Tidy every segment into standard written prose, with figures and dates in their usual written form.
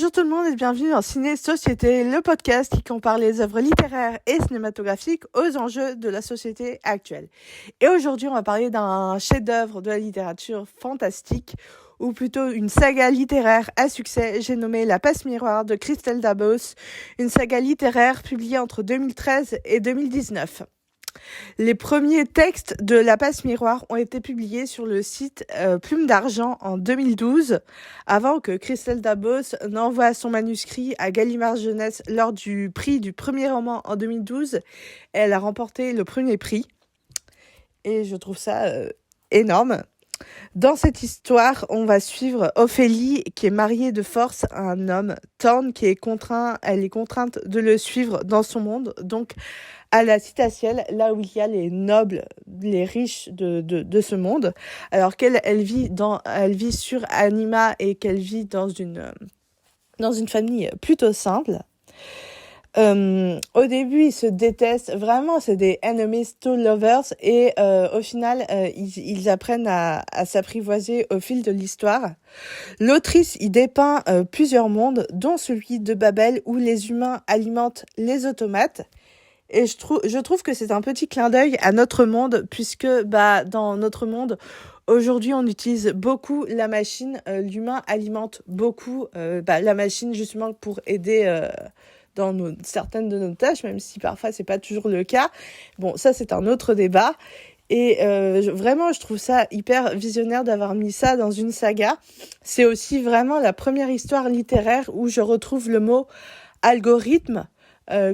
Bonjour tout le monde et bienvenue dans Ciné Société, le podcast qui compare les œuvres littéraires et cinématographiques aux enjeux de la société actuelle. Et aujourd'hui, on va parler d'un chef-d'œuvre de la littérature fantastique, ou plutôt une saga littéraire à succès, j'ai nommé La Passe Miroir de Christelle Dabos, une saga littéraire publiée entre 2013 et 2019. Les premiers textes de La Passe Miroir ont été publiés sur le site Plume d'Argent en 2012, avant que Christelle Dabos n'envoie son manuscrit à Gallimard Jeunesse lors du prix du premier roman en 2012. Elle a remporté le premier prix et je trouve ça énorme. Dans cette histoire, on va suivre Ophélie qui est mariée de force à un homme, Thorn, elle est contrainte de le suivre dans son monde, donc à la Citatielle, là où il y a les nobles, les riches de ce monde, alors elle vit sur Anima et qu'elle vit dans une famille plutôt simple. Au début, ils se détestent vraiment, c'est des enemies to lovers et au final, ils apprennent à s'apprivoiser au fil de l'histoire. L'autrice y dépeint plusieurs mondes, dont celui de Babel où les humains alimentent les automates. Et je trouve que c'est un petit clin d'œil à notre monde, puisque dans notre monde, aujourd'hui, on utilise beaucoup la machine. L'humain alimente beaucoup la machine justement pour aider dans certaines de nos tâches, même si parfois c'est pas toujours le cas. Bon, ça c'est un autre débat. Et vraiment, je trouve ça hyper visionnaire d'avoir mis ça dans une saga. C'est aussi vraiment la première histoire littéraire où je retrouve le mot algorithme,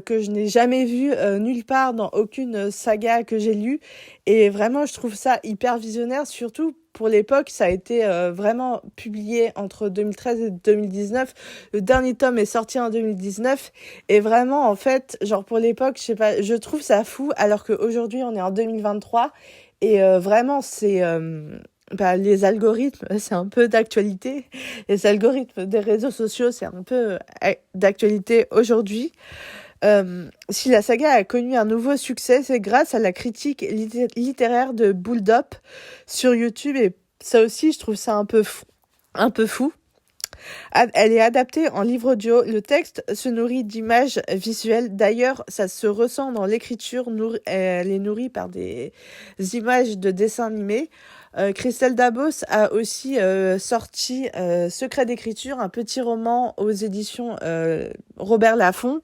que je n'ai jamais vu nulle part dans aucune saga que j'ai lue. Et vraiment, je trouve ça hyper visionnaire, surtout pour l'époque. Ça a été vraiment publié entre 2013 et 2019. Le dernier tome est sorti en 2019. Et vraiment, en fait, genre pour l'époque, je sais pas, je trouve ça fou, alors qu'aujourd'hui, on est en 2023. Et vraiment, c'est... les algorithmes, c'est un peu d'actualité. Les algorithmes des réseaux sociaux, c'est un peu d'actualité aujourd'hui. Si la saga a connu un nouveau succès, c'est grâce à la critique littéraire de Bulldop sur YouTube, et ça aussi, je trouve ça un peu fou. Elle est adaptée en livre audio. Le texte se nourrit d'images visuelles. D'ailleurs, ça se ressent dans l'écriture. Elle est nourrie par des images de dessins animés. Christelle Dabos a aussi sorti Secret d'écriture, un petit roman aux éditions Robert Laffont,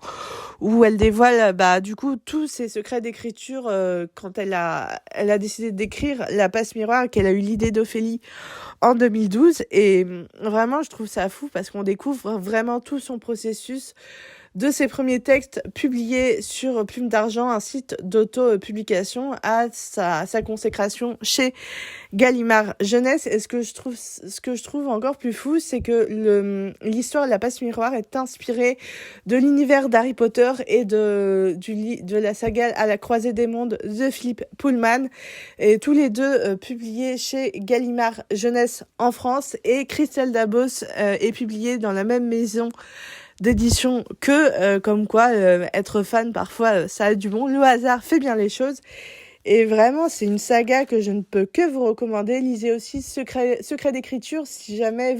où elle dévoile du coup tous ses secrets d'écriture quand elle a décidé d'écrire La Passe Miroir, qu'elle a eu l'idée d'Ophélie en 2012. Et vraiment, je trouve ça fou parce qu'on découvre vraiment tout son processus de ses premiers textes publiés sur Plume d'Argent, un site d'auto-publication, à sa consécration chez Gallimard Jeunesse. Et ce que je trouve encore plus fou, c'est que l'histoire de La Passe Miroir est inspirée de l'univers d'Harry Potter et de la saga À la croisée des mondes de Philippe Pullman, et tous les deux publiés chez Gallimard Jeunesse en France. Et Christelle Dabos est publiée dans la même maison d'édition que comme quoi être fan parfois ça a du bon, le hasard fait bien les choses. Et vraiment, c'est une saga que je ne peux que vous recommander. Lisez aussi Secret d'écriture si jamais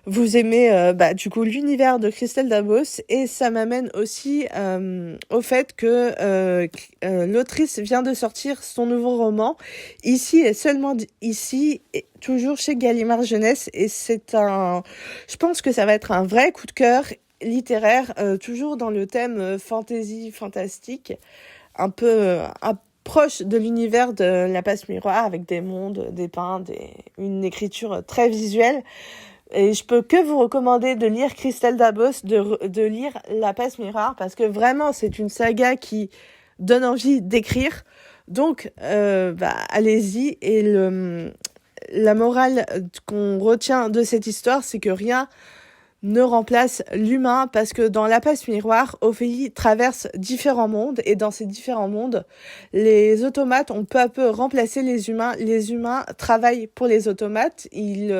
vous aimez du coup l'univers de Christelle Dabos. Et ça m'amène aussi au fait que l'autrice vient de sortir son nouveau roman ici, et seulement ici, et toujours chez Gallimard Jeunesse. Et je pense que ça va être un vrai coup de cœur littéraire, toujours dans le thème fantasy, fantastique, un peu proche de l'univers de La Passe Miroir, avec des mondes, des peints, une écriture très visuelle. Et je peux que vous recommander de lire Christelle Dabos, de lire La Passe Miroir, parce que vraiment, c'est une saga qui donne envie d'écrire. Donc, allez-y. Et la morale qu'on retient de cette histoire, c'est que rien ne remplace l'humain, parce que dans La Passe Miroir, Ophélie traverse différents mondes, et dans ces différents mondes, les automates ont peu à peu remplacé les humains. Les humains travaillent pour les automates, ils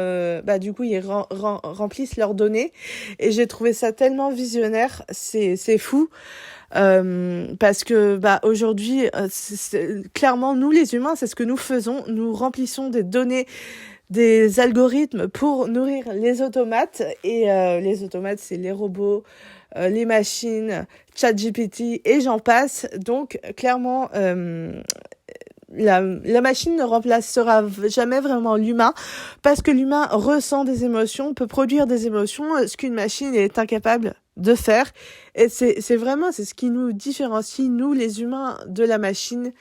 remplissent leurs données, et j'ai trouvé ça tellement visionnaire, c'est fou. Parce que clairement, nous les humains, c'est ce que nous faisons, nous remplissons des données des algorithmes pour nourrir les automates. Et les automates, c'est les robots, les machines, ChatGPT et j'en passe. Donc, clairement, la machine ne remplacera jamais vraiment l'humain parce que l'humain ressent des émotions, peut produire des émotions, ce qu'une machine est incapable de faire. Et c'est ce qui nous différencie, nous les humains, de la machine.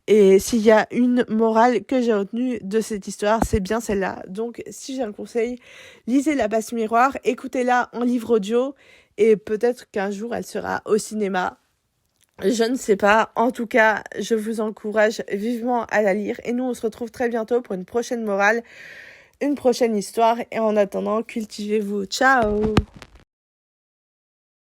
Et s'il y a une morale que j'ai retenue de cette histoire, c'est bien celle-là. Donc, si j'ai un conseil, lisez La Passe Miroir, écoutez-la en livre audio et peut-être qu'un jour elle sera au cinéma. Je ne sais pas. En tout cas, je vous encourage vivement à la lire. Et nous, on se retrouve très bientôt pour une prochaine morale, une prochaine histoire. Et en attendant, cultivez-vous. Ciao!